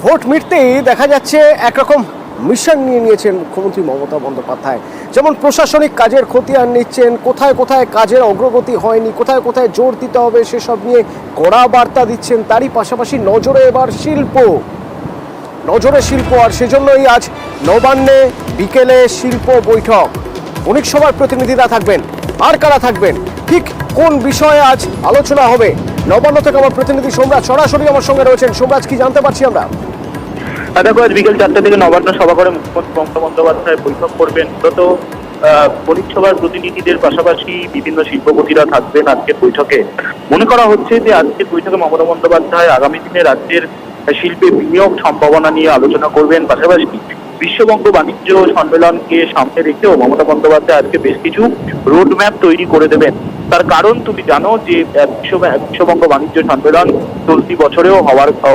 Vote মিটতেই দেখা যাচ্ছে একরকম মিশন নিয়ে নিয়েছেন মুখ্যমন্ত্রী মমতা বন্দ্যোপাধ্যায়। যেমন প্রশাসনিক কাজের খতিয়ান নিচ্ছেন, কোথায় কোথায় কাজের অগ্রগতি হয়নি, কোথায় কোথায় জোর দিতে হবে সেসব নিয়ে কড়া বার্তা দিচ্ছেন। তারই পাশাপাশি নজরে এবার শিল্প, আর সেজন্যই আজ নবান্নে বিকেলে শিল্প বৈঠক। বণিক সভার প্রতিনিধিরা থাকবেন, আর কারা থাকবেন, ঠিক কোন বিষয়ে আজ আলোচনা হবে? নবান্ন থেকে আমার প্রতিনিধি সোমরাজ সরাসরি আমার সঙ্গে রয়েছেন। সোমরাজ, কি জানতে পারছি আমরা? দেখো, আজ বিকেল 4টা থেকে নবান্ন সভাঘরে মুখ্যমন্ত্রী মমতা বন্দ্যোপাধ্যায় বৈঠক করবেন। মূলত বণিক সভার প্রতিনিধিদের পাশাপাশি বিভিন্ন শিল্পপতিরা থাকবেন আজকের বৈঠকে। মনে করা হচ্ছে যে আজকের বৈঠকে মমতা বন্দ্যোপাধ্যায় আগামী দিনে রাজ্যের শিল্পে বিনিয়োগ সম্ভাবনা নিয়ে আলোচনা করবেন। পাশাপাশি বিশ্ববঙ্গ বাণিজ্য সম্মেলনকে সামনে রেখেও মমতা বন্দ্যোপাধ্যায় আজকে বেশ কিছু রোডম্যাপ তৈরি করে দেবেন। তার কারণ তুমি জানো যে বিশ্ববঙ্গ বাণিজ্য সম্মেলন চলতি বছরেও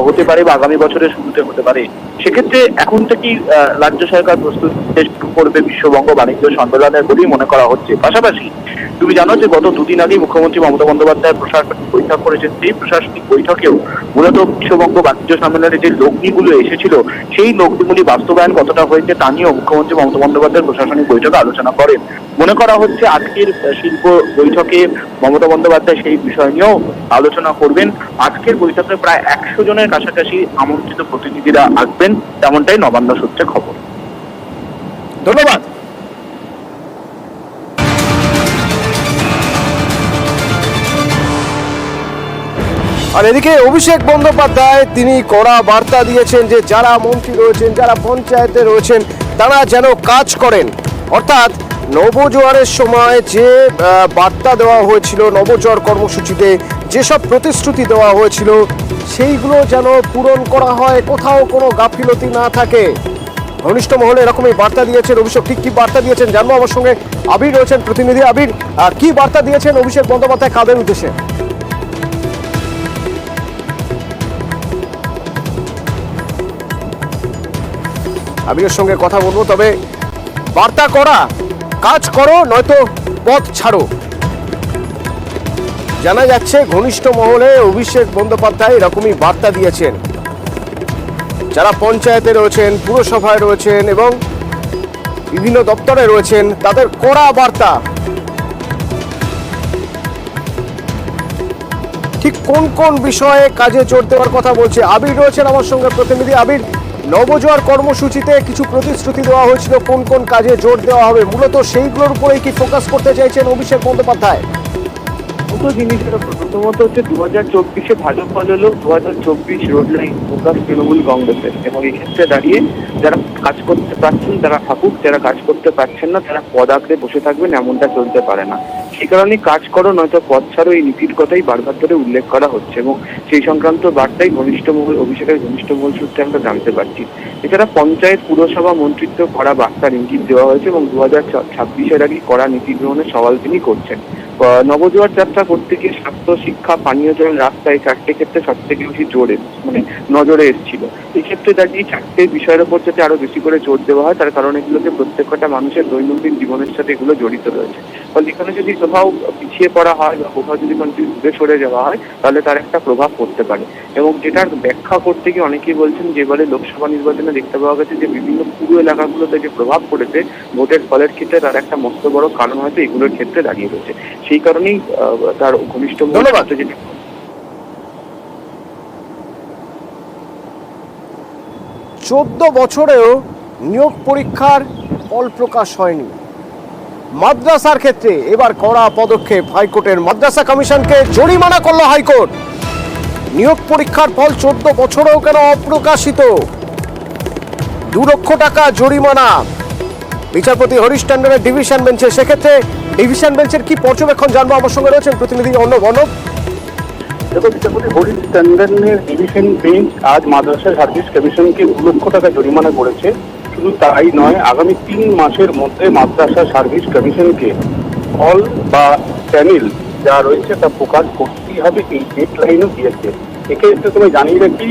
হতে পারে বা আগামী বছরের শুরুতে হতে পারে। সেক্ষেত্রে এখন থেকেই রাজ্য সরকার প্রস্তুতি শুরু করবে বিশ্ববঙ্গ বাণিজ্য সম্মেলনের বলেই মনে করা হচ্ছে। পাশাপাশি তুমি জানো যে গত দুদিন আগেই মুখ্যমন্ত্রী মমতা বন্দ্যোপাধ্যায় প্রশাসনিক বৈঠক করেছেন। সেই প্রশাসনিক বৈঠকেও মূলত বিশ্ববঙ্গ বাণিজ্য সম্মেলনে যে লগ্নিগুলো এসেছিল সেই লগ্নিগুলি বাস্তবায়ন কতটা হয়েছে তা নিয়েও মুখ্যমন্ত্রী মমতা বন্দ্যোপাধ্যায় প্রশাসনিক বৈঠকে আলোচনা করেন। মনে করা হচ্ছে আজকের শিল্প বৈঠকে মমতা বন্দ্যোপাধ্যায় সেই বিষয় নিয়েও আলোচনা করবেন। আজকের বৈঠকে প্রায় 100 জনের কাছাকাছি আমন্ত্রিত প্রতিনিধিরা আসবেন, তেমনটাই নবান্ন সূত্রে খবর। ধন্যবাদ। আর এদিকে অভিষেক বন্দ্যোপাধ্যায় তিনি কড়া বার্তা দিয়েছেন যে যারা মন্ত্রী রয়েছেন, যারা পঞ্চায়েতে রয়েছেন, তারা যেন কাজ করেন। অর্থাৎ নবজোয়ারের সময় যে বার্তা দেওয়া হয়েছিল, নবজোয়ার কর্মসূচিতে যেসব প্রতিশ্রুতি দেওয়া হয়েছিল সেইগুলো যেন পূরণ করা হয়, কোথাও কোনো গাফিলতি না থাকে। ঘনিষ্ঠ মহলে এরকমই বার্তা দিয়েছেন অভিষেক। ঠিক কি বার্তা দিয়েছেন জানবো। আমার সঙ্গে আবির রয়েছেন প্রতিনিধি। আবির, কি বার্তা দিয়েছেন অভিষেক বন্দ্যোপাধ্যায় কাদের উদ্দেশ্যে? আবিরের সঙ্গে কথা বলবো, তবে বার্তা করা, কাজ করো নয়তো পথ ছাড়ো। জানা যাচ্ছে ঘনিষ্ঠ মহলে অভিষেক বন্দ্যোপাধ্যায় এরকমই বার্তা দিয়েছেন। যারা পঞ্চায়েতে রয়েছেন, পুরসভায় রয়েছেন এবং বিভিন্ন দপ্তরে রয়েছেন, তাদের কড়া বার্তা। ঠিক কোন কোন বিষয়ে কাজে জোর দেওয়ার কথা বলছে? আবির রয়েছেন আমার সঙ্গে প্রতিনিধি। আবির, নবজোয়ার কর্মসূচিতে কিছু প্রতিশ্রুতি দেওয়া হয়েছিল, কোন কোন কাজে জোর দেওয়া হবে, মূলত সেইগুলোর উপরেই কি ফোকাস করতে চাইছেন অভিষেক বন্দ্যোপাধ্যায়? দুটো জিনিসের প্রথমত হচ্ছে 2024-এ ভালো ফল হলো 2024 রোড লাইন ফোকাস তৃণমূল কংগ্রেসের, এবং এক্ষেত্রে দাঁড়িয়ে যারা কাজ করতে পারছেন তারা থাকুক, যারা কাজ করতে পারছেন না তারা পদ আঁকড়ে বসে থাকবেন, এমনটা চলতে পারে না। সেই কারণে কাজ করো নয়তো পদ ছাড়ো এই নীতির কথাই বারবার ধরে উল্লেখ করা হচ্ছে, এবং সেই সংক্রান্ত বার্তাই অভিষেকের ঘনিষ্ঠ মহল সূত্রে আমরা জানতে পারছি। এছাড়া পঞ্চায়েত, পুরসভা মন্ত্রিত্ব করা বার্তার ইঙ্গিত দেওয়া হয়েছে এবং 2026-এর আগে কড়া নীতি গ্রহণের সওয়াল তিনি করছেন। নবজোয়ার যাত্রা করতে গিয়ে স্বাস্থ্য, শিক্ষা, পানীয় জল, রাস্তায় 4টে ক্ষেত্রে সব থেকে বেশি নজরে এসেছিল। এই ক্ষেত্রে দাঁড়িয়ে 4টে বিষয়ের উপর যাতে আরো বেশি করে জোর দেওয়া হয়, তার কারণ এগুলোকে প্রত্যেকটা মানুষের দৈনন্দিন জীবনের সাথে এগুলো জড়িত রয়েছে। ফলে এখানে যদি কোথাও পিছিয়ে পড়া হয় বা কোথাও যদি কোনো দূরে সরে যাওয়া হয় তাহলে তার একটা প্রভাব পড়তে পারে। এবং যেটার ব্যাখ্যা করতে গিয়ে অনেকেই বলছেন যে এবারে লোকসভা নির্বাচনে দেখতে পাওয়া গেছে যে বিভিন্ন পুরো এলাকাগুলোতে যে প্রভাব পড়েছে ভোটের ফলের ক্ষেত্রে, তার একটা মস্ত বড় কারণ হয়তো এগুলোর ক্ষেত্রে দাঁড়িয়ে রয়েছে। সেই কারণেই তার ঘনিষ্ঠ মহল 14 বছরেও নিয়োগ পরীক্ষার ফল প্রকাশ হয়নি। মাদ্রাসার ক্ষেত্রে এবার কড়া পদক্ষেপ হাইকোর্টের। মাদ্রাসা কমিশনকে জরিমানা করল হাইকোর্ট। নিয়োগ পরীক্ষার ফল 14 বছরেও কেন অপ্রকাশিত? 2 লক্ষ টাকা জরিমানা। বিচারপতি হরিশ টন্ডনের ডিভিশন বেঞ্চে। সেক্ষেত্রে ডিভিশন বেঞ্চের কি পর্যবেক্ষণ জানবো। আমার সঙ্গে রয়েছেন প্রতিনিধি অর্ণব। দেখো, বিচারপতি হরিশ টন্ডনের ডিভিশন বেঞ্চ আজ মাদ্রাসা সার্ভিস কমিশনকে 2 লক্ষ টাকা জরিমানা করেছে। শুধু তাই নয়, আগামী 3 মাসের মধ্যে মাদ্রাসা সার্ভিস কমিশনকে ফল বা প্যানেল যা রয়েছে তা প্রকাশ করতেই হবে, এই ডেডলাইনও দিয়েছে। এক্ষেত্রে তুমি জানিয়ে রাখি,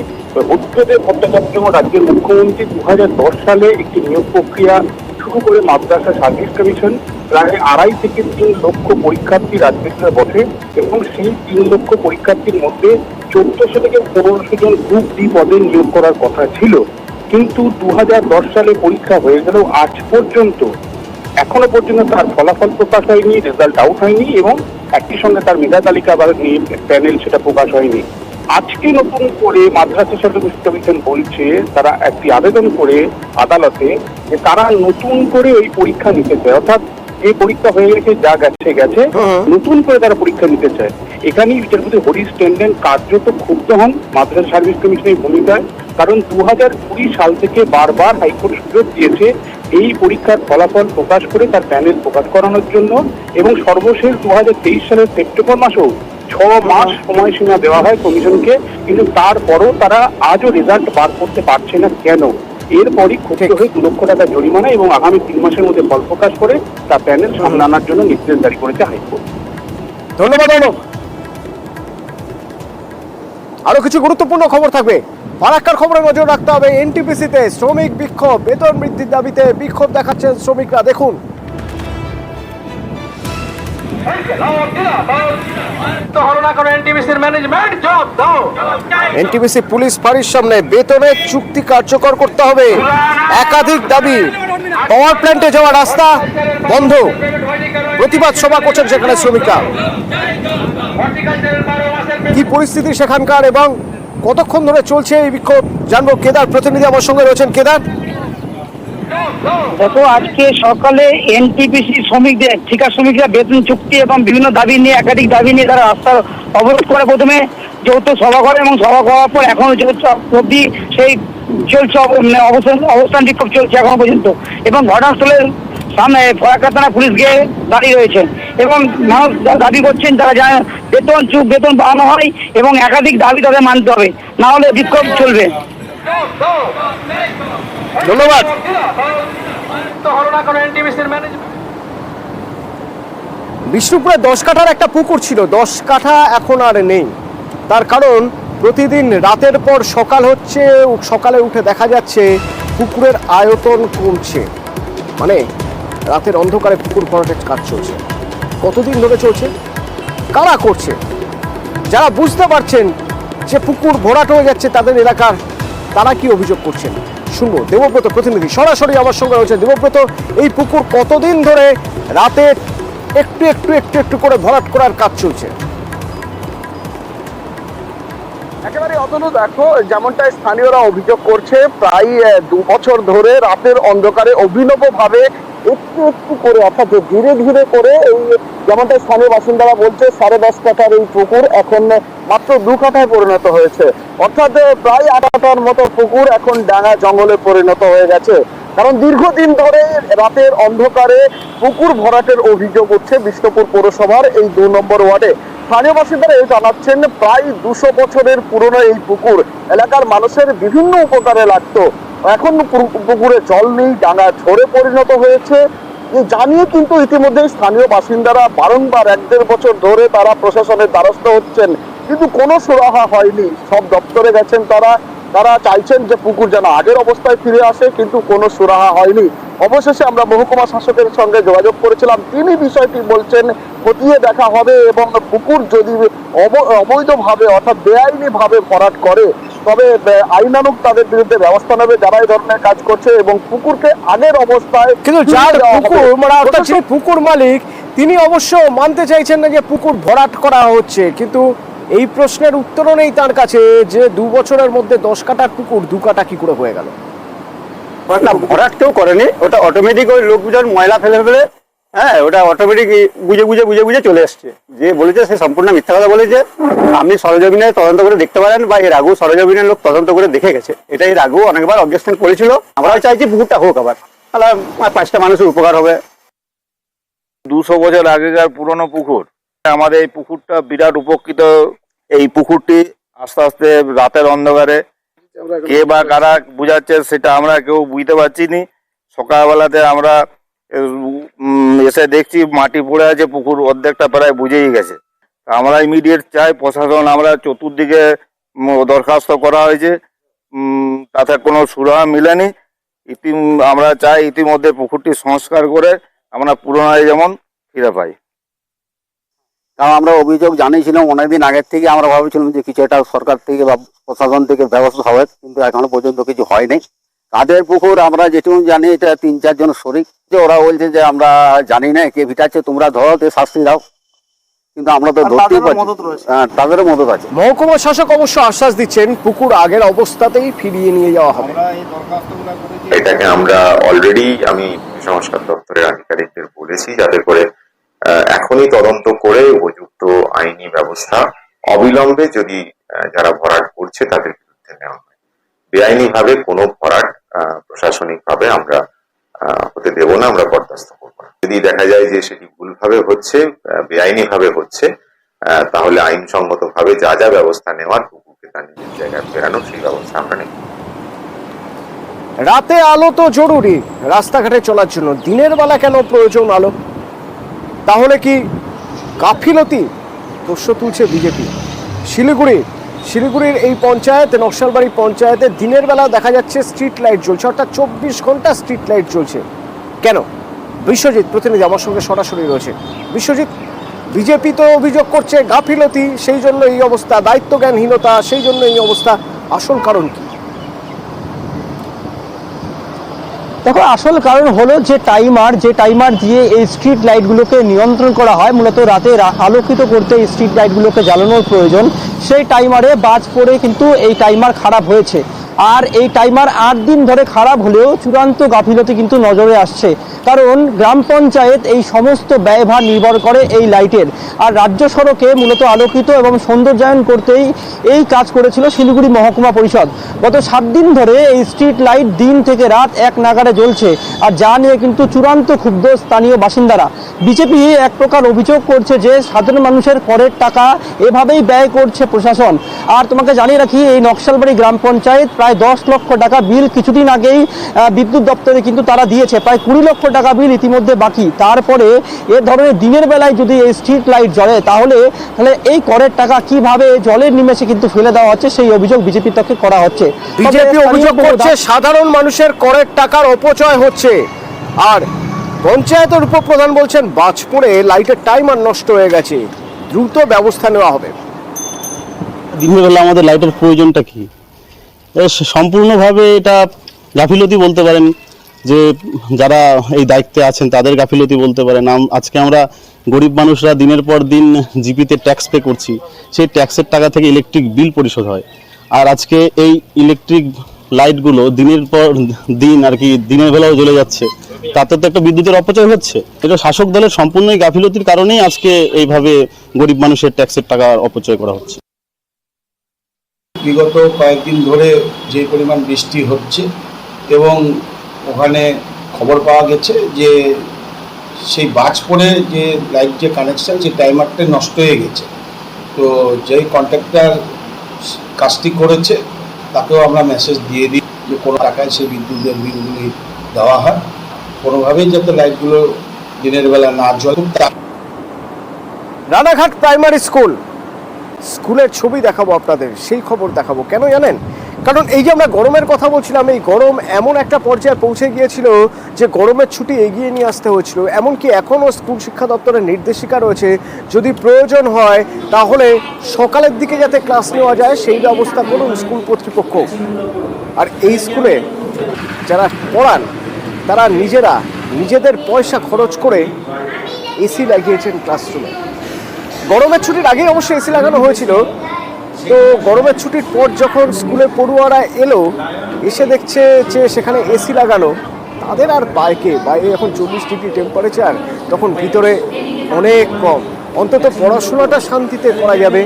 বুদ্ধদেব ভট্টাচার্য রাজ্যের মুখ্যমন্ত্রী 2010 সালে একটি নিয়োগ প্রক্রিয়া শুরু করে মাদ্রাসা সার্ভিস কমিশন, প্রায় 2.5 থেকে 3 লক্ষ পরীক্ষার্থী রাজবিদ্যালয়ে বসে এবং সেই 3 লক্ষ পরীক্ষার্থীর মধ্যে 1400 থেকে 1500 জন গ্রুপ ডি পদে নিয়োগ করার কথা ছিল। কিন্তু 2010 সালে পরীক্ষা হয়ে গেলেও আজ পর্যন্ত এখনো পর্যন্ত তার ফলাফল প্রকাশ হয়নি, রেজাল্ট আউট হয়নি এবং একই সঙ্গে তার মেধা তালিকা বা প্যানেল সেটা প্রকাশ হয়নি। আজকে নতুন করে মাদ্রাসা সার্ভিস কমিশন বলছে তারা একটি আবেদন করে আদালতে যে তারা নতুন করে ওই পরীক্ষা নিতে চায়, অর্থাৎ যে পরীক্ষা হয়ে গেছে যা গেছে গেছে, নতুন করে তারা পরীক্ষা নিতে চায়। এখানেই বিচারপতি হরিশ টেন্ডন কার্যত ক্ষুব্ধ হন মাদ্রাসা সার্ভিস কমিশনের ভূমিকায়, কারণ 2020 সাল থেকে বারবার হাইকোর্ট সুযোগ দিয়েছে এই পরীক্ষার ফলাফল প্রকাশ করে তার প্যানেল প্রকাশ করানোর জন্য এবং সর্বশেষ 2023 সালের সেপ্টেম্বর মাসেও 6 মাস সময়সীমা দেওয়া হয় কমিশনকে, কিন্তু তারপরও তারা আজও রেজাল্ট বার করতে পারছে না কেন? এরপরই ক্ষুব্ধ হয়ে 2 লক্ষ টাকা জরিমানা এবং আগামী 3 মাসের মধ্যে ফল প্রকাশ করে তার প্যানেল সামনে আনার জন্য নির্দেশ জারি করেছে হাইকোর্ট। ধন্যবাদ অর্ণব। আরো কিছু গুরুত্বপূর্ণ খবর থাকবে। ফারাক্কার খবরে নজর রাখতে হবে। এনটিপিসিতে শ্রমিক বিক্ষোভ, বেতন বৃদ্ধির দাবিতে বিক্ষোভ দেখাচ্ছেন শ্রমিকরা, দেখুন। এনটিপিসি পুলিশ ফাঁড়ির সামনে বেতনের চুক্তি কার্যকর করতে হবে, একাধিক দাবি। পাওয়ার প্ল্যান্টে যাওয়া রাস্তা বন্ধ, প্রতিবাদ সভা করছেন সেখানে শ্রমিকরা। কি পরিস্থিতি সেখানকার এবং কতক্ষণ ধরে চলছে এই বিক্ষোভ জানবো। কেদার প্রতিনিধি আমার সঙ্গে রয়েছেন। কেদার, গত আজকে সকালে এনটিপিসি শ্রমিকদের ঠিকা শ্রমিকরা বেতন চুক্তি এবং বিভিন্ন দাবি নিয়ে একাধিক দাবি নিয়ে তারা রাস্তার অবরোধ করে প্রথমে যৌথ সভা করে এবং সভা করার পর এখনো যৌথ অবধি সেই চলছে অবস্থান বিক্ষোভ চলছে এখনো পর্যন্ত এবং ঘটনাস্থলের সামনে ফরাক্কা থানা পুলিশ গিয়ে দাঁড়িয়ে রয়েছেন এবং মানুষ দাবি করছেন তারা জানে বেতন বাড়ানো হয় এবং একাধিক দাবি তাদের মানতে হবে, না হলে বিক্ষোভ চলবে। ধন্যবাদ। বিষ্ণুপুরে 10 কাঠার একটা পুকুর ছিল, 10 কাঠা এখন আর নেই। তার কারণ প্রতিদিন রাতের পর সকাল হচ্ছে, সকালে উঠে দেখা যাচ্ছে পুকুরের আয়তন কমছে, মানে রাতের অন্ধকারে পুকুর ভরাটের কাজ চলছে। কতদিন ধরে চলছে, কারা করছে? যারা বুঝতে পারছেন যে পুকুর ভরাট হয়ে যাচ্ছে তাদের এলাকার, তারা কি অভিযোগ করছেন শুনবো। দেবব্রত প্রতিনিধি সরাসরি আমার সঙ্গে রয়েছে। দেবব্রত, এই পুকুর কতদিন ধরে রাতে একটু একটু একটু একটু করে ভরাট করার কাজ চলছে? একেবারে অতনু, দেখো যেমনটা স্থানীয়রা অভিযোগ করছে, প্রায় 2 বছর ধরে রাতের অন্ধকারে অভিনবভাবে একটু একটু করে, অর্থাৎ ধীরে ধীরে করে, এই যেমনটা স্থানীয় বাসিন্দারা বলছে 10.5 কাঠার এই পুকুর এখন মাত্র 2 কাঠায় পরিণত হয়েছে। অর্থাৎ প্রায় 8 কাঠার মতো পুকুর এখন ডাঙা জঙ্গলে পরিণত হয়ে গেছে। কারণ দীর্ঘদিন ধরে রাতের অন্ধকারে পুকুর ভরাটের অভিযোগ উঠছে বিষ্ণুপুর পৌরসভার এই 2 নম্বর ওয়ার্ডে। স্থানীয় বাসিন্দারা এই জানাচ্ছেন প্রায় 200 বছরের পুরনো এই পুকুর এলাকার মানুষের বিভিন্ন উপকারে লাগতো, এখন পুকুরে জল নেই, ডাঙা ঝরে পরিণত হয়েছে। জানিয়ে কিন্তু ইতিমধ্যে স্থানীয় বাসিন্দারা বারংবার 1-1.5 বছর ধরে তারা প্রশাসনের দ্বারস্থ হচ্ছেন, কিন্তু কোনো সুরাহা হয়নি। সব দপ্তরে গেছেন তারা চাইছেন যে পুকুর যেন আগের অবস্থায় ফিরে আসে, কিন্তু কোনো সুরাহা হয়নি। অবশেষে আমরা মহকুমা শাসকের সঙ্গে যোগাযোগ করেছিলাম, তিনি বিষয়টি বলছেন খতিয়ে দেখা হবে এবং পুকুর যদি অবৈধভাবে অর্থাৎ বেআইনিভাবে ভরাট করে তবে আইনানুগ তাদের বিরুদ্ধে ব্যবস্থা নেবে যারা এই ধরনের কাজ করছে এবং পুকুরকে আগের অবস্থায়। কিন্তু যার পুকুর, মানে অর্থাৎ যিনি পুকুর মালিক, তিনি অবশ্য মানতে চাইছেন না যে পুকুর ভরাট করা হচ্ছে, কিন্তু এই প্রশ্নের উত্তরও নেই তার কাছে যে 2 বছরের মধ্যে 10 কাঠার পুকুর 2 কাঠা কি করে হয়ে গেল। না, ভরাট কেউ করেনি, ওটা অটোমেটিক ওই লোকজন ময়লা ফেলে ফেলে, হ্যাঁ, ওটা অটোমেটিক বুঝে চলে আসছে। যে বলেছে সে সম্পূর্ণ মিথ্যা কথা বলেছে। আপনি সরজমিনে তদন্ত করে দেখতে পারেন, বা এর আগেও সরজমিনের লোক তদন্ত করে দেখে গেছে। এটা এর আগেও অনেকবার অবজেকশন করেছিল। আমরাও চাইছি পুকুরটা হোক আবার, তাহলে 5টা মানুষের উপকার হবে। 200 বছর আগেকার পুরনো পুকুর, আমাদের এই পুকুরটা বিরাট উপকৃত। এই পুকুরটি আস্তে আস্তে রাতের অন্ধকারে কে বা কারা বুঝাচ্ছে সেটা আমরা কেউ বুঝতে পারছি নি। সকালবেলাতে আমরা এসে দেখছি মাটি পড়ে আছে, পুকুর অর্ধেকটা প্রায় বুঝেই গেছে। আমরা ইমিডিয়েট চাই প্রশাসন, আমরা চতুর্দিকে দরখাস্ত করা হয়েছে, তাতে কোনো সুরাহা মিলেনি। আমরা চাই ইতিমধ্যে পুকুরটি সংস্কার করে আমরা পুনরায় যেমন ফিরে পাই। কারণ আমরা অভিযোগ জানিয়েছিলাম অনেকদিন আগের থেকে, আমরা ভাবছিলাম যে কিছু একটা সরকার থেকে বা প্রশাসন থেকে ব্যবস্থা হবে, কিন্তু এখনো পর্যন্ত কিছু হয়নি। কাদের পুকুর আমরা যেটুকু জানি এটা 3-4 জন শরিক, যে ওরা বলছে যে আমরা জানি না কে ভিটাচ্ছে, তোমরা ধরো তো শাস্তি দাও, কিন্তু আমরা তো ধরতেই পারছি। হ্যাঁ, তাদেরও মদত আছে। মহকুমা শাসক অবশ্য আশ্বাস দিচ্ছেন পুকুর আগের অবস্থাতেই ফিরিয়ে নিয়ে যাওয়া হবে। এটাকে আমরা অলরেডি আমি সংস্কার দপ্তরের আধিকারিকদের বলেছি, যাতে করে এখনই তদন্ত করে উপযুক্ত আইনি ব্যবস্থা অবিলম্বে যদি যারা ভরাট করছে তাদের বিরুদ্ধে নেওয়া হয়। বেআইনি ভাবে কোনো ভরাট প্রশাসনিক ভাবে আমরা হতে দেব না, আমরা বরদাস্ত করবো না। যদি দেখা যায় যে সেটি ভুলভাবে হচ্ছে, বেআইনি ভাবে হচ্ছে, তাহলে আইনসঙ্গত ভাবে যা যা ব্যবস্থা নেওয়ার পুকুরকে তার নিজের জায়গায় ফেরানো, সেই ব্যবস্থা আমরা নেব। রাতে আলো তো জরুরি রাস্তাঘাটে চলার জন্য, দিনের বেলা কেন প্রয়োজন আলো? তাহলে কি গাফিলতি? প্রশ্ন তুলছে বিজেপি। শিলিগুড়ির এই পঞ্চায়েত, নকশালবাড়ি পঞ্চায়েতে দিনের বেলা দেখা যাচ্ছে স্ট্রিট লাইট জ্বলছে, অর্থাৎ 24 ঘন্টা স্ট্রিট লাইট জ্বলছে। কেন? বিশ্বজিৎ প্রতিনিধি আমার সঙ্গে সরাসরি রয়েছে। বিশ্বজিৎ, বিজেপি তো অভিযোগ করছে গাফিলতি, সেই জন্য এই অবস্থা, দায়িত্বজ্ঞানহীনতা, সেই জন্য এই অবস্থা। আসল কারণ কি? দেখো, আসল কারণ হলো যে টাইমার দিয়ে এই স্ট্রিট লাইটগুলোকে নিয়ন্ত্রণ করা হয়। মূলত রাতে আলোকিত করতে এই স্ট্রিট লাইটগুলোকে জ্বালানোর প্রয়োজন। সেই টাইমারে বাজ পড়ে কিন্তু এই টাইমার খারাপ হয়েছে। আর এই টাইমার 8 দিন ধরে খারাপ হলেও চূড়ান্ত গাফিলতি কিন্তু নজরে আসছে। কারণ গ্রাম পঞ্চায়েত এই সমস্ত ব্যয়ভার নির্ভর করে এই লাইটের। আর রাজ্য সড়কে মূলত আলোকিত এবং সৌন্দর্যায়ন করতেই এই কাজ করেছিল শিলিগুড়ি মহকুমা পরিষদ। গত 7 দিন ধরে এই স্ট্রিট লাইট দিন থেকে রাত এক নাগাড়ে জ্বলছে, আর যা নিয়ে কিন্তু চূড়ান্ত ক্ষুব্ধ স্থানীয় বাসিন্দারা। বিজেপি এক প্রকার অভিযোগ করছে যে সাধারণ মানুষের করের টাকা এভাবেই ব্যয় করছে প্রশাসন। আর তোমাকে জানিয়ে রাখি, এই নকশালবাড়ি গ্রাম পঞ্চায়েত প্রায় 10 লক্ষ টাকা বিল কিছুদিন আগেই বিদ্যুৎ দপ্তরে কিন্তু তারা দিয়েছে। প্রায় 20 লক্ষ টাকা বিল ইতিমধ্যে বাকি। তারপরে এ ধরনের দিনের বেলায় যদি এই স্ট্রিট লাইট জ্বলে, তাহলে এই করের টাকা কিভাবে জলের নিমেষে কিন্তু ফেলে দেওয়া হচ্ছে, সেই অভিযোগ বিজেপির পক্ষে করা হচ্ছে। বিজেপি অভিযোগ করছে সাধারণ মানুষের করের টাকার অপচয় হচ্ছে। আর পঞ্চায়েতের উপপ্রধান বলছেন বাজ পড়ে লাইটের টাইমার নষ্ট হয়ে গেছে, দ্রুত ব্যবস্থা নেওয়া হবে। দিনের বেলা আমাদের লাইটের প্রয়োজনটা কি? সম্পূর্ণভাবে এটা গাফিলতি বলতে পারেন, যে যারা এই দায়িত্বে আছেন তাদের গাফিলতি বলতে পারেন। আজকে আমরা গরিব মানুষরা দিনের পর দিন জিপিতে ট্যাক্স পে করছি, সেই ট্যাক্সের টাকা থেকে ইলেকট্রিক বিল পরিশোধ হয়। আর আজকে এই ইলেকট্রিক লাইটগুলো দিনের পর দিন আর কি দিনের বেলাও জ্বলে যাচ্ছে, তাতে তো একটা বিদ্যুতের অপচয় হচ্ছে। এটা শাসক দলের সম্পূর্ণই গাফিলতির কারণেই আজকে এইভাবে গরিব মানুষের ট্যাক্সের টাকা অপচয় করা হচ্ছে। বিগত কয়েকদিন ধরে যে পরিমাণ বৃষ্টি হচ্ছে এবং ওখানে খবর পাওয়া গেছে যে সেই বাজ পড়ে যে লাইট যে কানেকশান, সেই টাইমারটা নষ্ট হয়ে গেছে। তো যেই কন্ট্রাক্টর কাজটি করেছে তাকেও আমরা মেসেজ দিয়ে দিই যে কোনো টাকায় সেই বিদ্যুতের বিলগুলি দেওয়া হয়, কোনোভাবেই যাতে লাইটগুলো দিনের বেলা না জ্বলে। রানাঘাট প্রাইমারি স্কুলের ছবি দেখাবো আপনাদের, সেই খবর দেখাবো। কেন জানেন? কারণ এই যে আমরা গরমের কথা বলছিলাম, এই গরম এমন একটা পর্যায়ে পৌঁছে গিয়েছিল যে গরমের ছুটি এগিয়ে নিয়ে আসতে হয়েছিল। এমনকি এখনও স্কুল শিক্ষা দপ্তরের নির্দেশিকা রয়েছে, যদি প্রয়োজন হয় তাহলে সকালের দিকে যাতে ক্লাস নেওয়া যায় সেই ব্যবস্থা করুন স্কুল কর্তৃপক্ষ। আর এই স্কুলে যারা পড়ান তারা নিজেদের পয়সা খরচ করে এসি লাগিয়েছেন ক্লাসরুমে। গরমের ছুটির আগেই অবশ্যই এসি লাগানো হয়েছিল। তো গরমের ছুটির পর যখন স্কুলে পড়ুয়ারা এসে দেখছে যে সেখানে এসি লাগানো, তাদের আর বাইরে এখন 40 ডিগ্রি টেম্পারেচার, তখন ভিতরে অনেক কম, অন্তত পড়াশোনাটা শান্তিতে করা যাবে।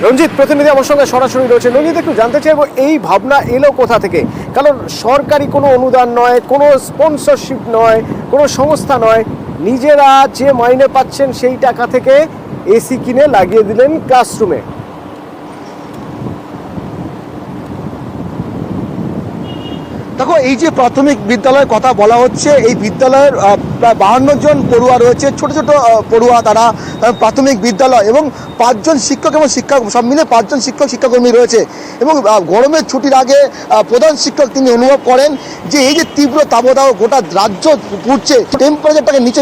রঞ্জিত প্রতিনিধি আমার সঙ্গে সরাসরি রয়েছে। রঞ্জিত, একটু জানতে চাইবো এই ভাবনা এলো কোথা থেকে? কারণ সরকারি কোনো অনুদান নয়, কোনো স্পন্সরশিপ নয়, কোনো সংস্থা নয়, নিজেরা যে মাইনে পাচ্ছেন সেই টাকা থেকে এসি কিনে লাগিয়ে দিলেন ক্লাসরুমে। দেখো, এই যে প্রাথমিক বিদ্যালয়ের কথা বলা হচ্ছে, এই বিদ্যালয়ের প্রায় 52 জন পড়ুয়া রয়েছে, ছোট ছোট পড়ুয়া তারা প্রাথমিক বিদ্যালয়, এবং 5 জন শিক্ষক এবং সব মিলে 5 জন শিক্ষাকর্মী রয়েছে। এবং গরমের ছুটির আগে প্রধান শিক্ষক তিনি অনুভব করেন যে এই যে তীব্র তাপদাহ গোটা রাজ্য পুড়ছে, টেম্পারেচারটাকে নিচে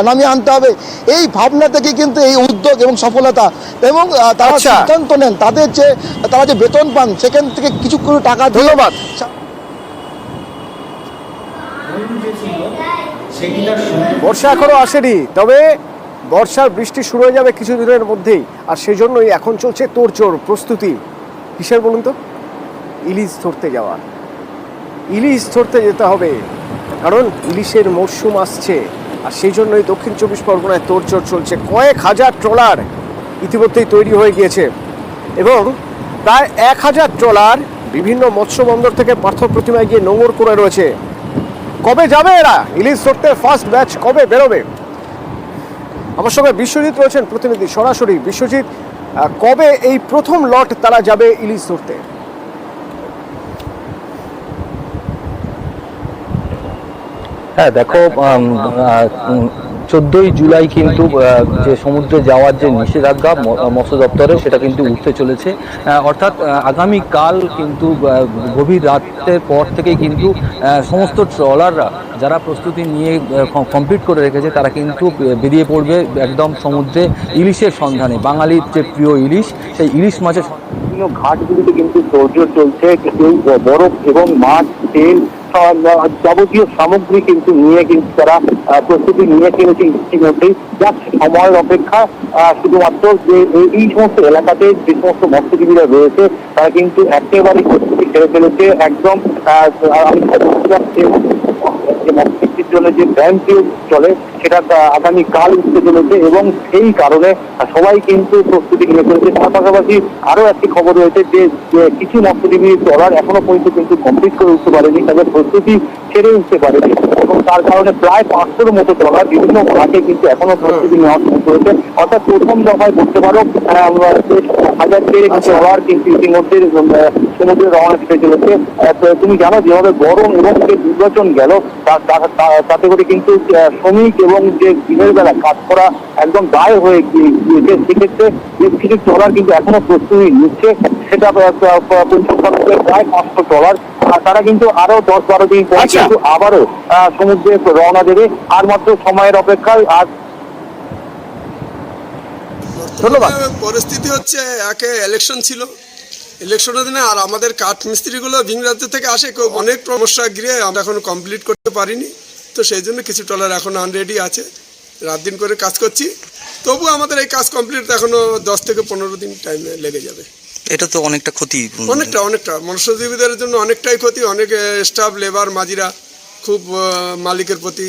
নামিয়ে আনতে হবে। এই ভাবনা থেকে কিন্তু এই উদ্যোগ এবং সফলতা, এবং তারা সিদ্ধান্ত নেন তাদের যে তারা যে বেতন পান সেখান থেকে কিছু করে টাকা দিয়ে। ধন্যবাদ। বর্ষা এখনো আসেনি, তবে বর্ষার বৃষ্টি শুরু হয়ে যাবে কিছুদিনের মধ্যেই, আর সেই জন্যই এখন চলছে তোড়জোড় প্রস্তুতি। কিসের বলুন তো? ইলিশ ধরতে যাওয়া। ইলিশ ধরতে যেতে হবে, কারণ ইলিশের মরশুম আসছে, আর সেই জন্যই দক্ষিণ 24 পরগনায় তোড়জোড় চলছে। কয়েক হাজার ট্রলার ইতিমধ্যেই তৈরি হয়ে গিয়েছে, এবং প্রায় 1000 ট্রলার বিভিন্ন মৎস্য বন্দর থেকে পার্থ প্রতিমায় গিয়ে নোঙর করে রয়েছে। কবে যাবে এরা ইলিশ ধরতে? ফার্স্ট ব্যাচ কবে বেরোবে? আমার সঙ্গে বিশ্বজিৎ রয়েছেন প্রতিনিধি সরাসরি। বিশ্বজিৎ, কবে এই প্রথম লট তারা যাবে ইলিশ ধরতে? হ্যাঁ দেখো, 14ই জুলাই কিন্তু যে সমুদ্রে যাওয়ার যে নিষেধাজ্ঞা মৎস্য দপ্তরে সেটা কিন্তু উঠতে চলেছে। অর্থাৎ আগামীকাল কিন্তু গভীর রাতের পর থেকেই কিন্তু সমস্ত ট্রলাররা যারা প্রস্তুতি নিয়ে কমপ্লিট করে রেখেছে তারা কিন্তু বেরিয়ে পড়বে একদম সমুদ্রে ইলিশের সন্ধানে। বাঙালির যে প্রিয় ইলিশ, সেই ইলিশ মাছের বিভিন্ন ঘাটগুলিতে কিন্তু তোড়জোড় চলছে। কেউ বরফ এবং মাছ, তেল, যাবতীয় সামগ্রী কিন্তু নিয়ে কিন্তু তারা প্রস্তুতি নিয়ে ফেলেছে ইতিমধ্যেই। যার সময়ের অপেক্ষা শুধুমাত্র যে এই সমস্ত এলাকাতে যে সমস্ত মৎস্যজীবীরা রয়েছে তারা কিন্তু একেবারে প্রস্তুতি সেরে ফেলেছে একদম। মৎস্যবৃত্তির জন্য যে ব্যাংক চলে সেটা আগামীকাল উঠতে চলেছে, এবং সেই কারণে সবাই কিন্তু প্রস্তুতি নিয়ে ফেলেছে। তার পাশাপাশি আরো একটি খবর রয়েছে যে কিছু মৎস্যজীবী ট্রলার এখনো পর্যন্ত কিন্তু কমপ্লিট করে উঠতে পারেনি, তাদের প্রস্তুতি ছেড়ে উঠতে পারেনি, এবং তার কারণে প্রায় 500-র মতো ট্রলার বিভিন্ন ঘাটে কিন্তু এখনো প্রস্তুতি নেওয়া শুরু করেছে। অর্থাৎ প্রথম দফায় বলতে পারো 1000 ট্রলার কিন্তু ইতিমধ্যে সমুদ্রে রওনা দিতে চলেছে। তুমি জানো যেভাবে গরম এবং যে নির্বাচন গেল তাতে করে কিন্তু শ্রমিক এবং যে দিনের বেলা কাজ করা একদম দায় হয়ে গিয়েছে। সেক্ষেত্রে কিছু ট্রলার কিন্তু এখনো প্রস্তুতি নিচ্ছে, সেটা প্রায় 500 ট্রলার। তারা কিন্তু আরো 10-12 দিন পর কিন্তু আবারও সমুদ্রে রওনা দেবে। আর মাত্র সময়ের অপেক্ষায়। আর ধন্যবাদ। পরিস্থিতি হচ্ছে একে ইলেকশন ছিল, ইলেকশনের দিনে আর আমাদের কাঠ মিস্ত্রিগুলো ভিন রাজ্য থেকে আসে, কেউ অনেক সমস্যা গিয়ে আমরা এখন কমপ্লিট করতে পারিনি। তো সেই জন্য কিছু ট্রলার এখন আনরেডি আছে, রাত দিন করে কাজ করছি। তবু আমাদের এই কাজ কমপ্লিট এখনো 10 থেকে 15 দিন টাইম লেগে যাবে। এটা তো অনেকটা ক্ষতি, অনেকটা মৎস্যজীবীদের জন্য অনেকটাই ক্ষতি। অনেক স্টাফ, লেবার, মাঝিরা খুব মালিকের প্রতি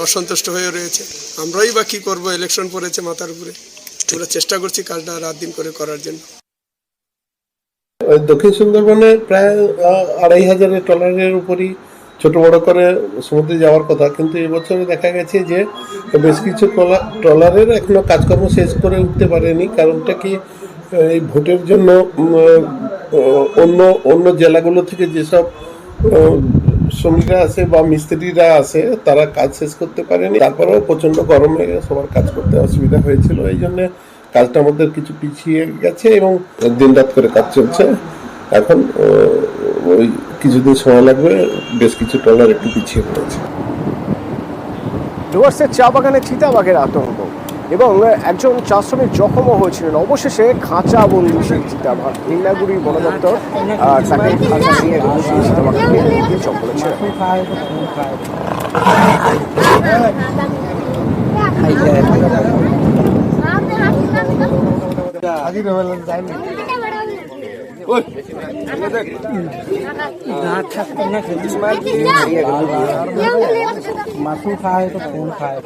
অসন্তুষ্ট হয়ে রয়েছে। আমরাই বা কি করবো, ইলেকশন পড়েছে মাথার উপরে। আমরা চেষ্টা করছি কাজটা রাত দিন করে করার জন্য। দক্ষিণ সুন্দরবনে প্রায় 2500 ট্রলারের উপরই ছোট বড় করে সমুদ্রে যাওয়ার কথা, কিন্তু এবছরে দেখা গেছে যে বেশ কিছু ট্রলারের এখনো কাজকর্ম শেষ করে উঠতে পারেনি। কারণটা কি, এই ভোটের জন্য অন্য জেলাগুলো থেকে যেসব শ্রমিকরা আসে বা মিস্ত্রিরা আসে তারা কাজ শেষ করতে পারেনি। তারপরেও প্রচণ্ড গরমে সবার কাজ করতে অসুবিধা হয়েছিল, এই জন্যে কাজটা আমাদের কিছু পিছিয়ে গেছে এবং দিন রাত করে কাজ চলছে। এখন ওই কিছুদিন সময় লাগবে, বেশ কিছু ট্রলার একটু পিছিয়ে পড়েছে। ডুয়ার্সের চা বাগানে চিতাবাঘের আতঙ্ক, এবং একজন চা শ্রমিক জখমও হয়েছিলেন। অবশেষে খাঁচা বন্দি সেই চিতাবাঘ। ইন্নাগুড়ি বন দপ্তর তাকে খাঁচা নিয়ে সেই চিতাবাঘকে চক করেছে। মাছও খায় তো ফোন খায়।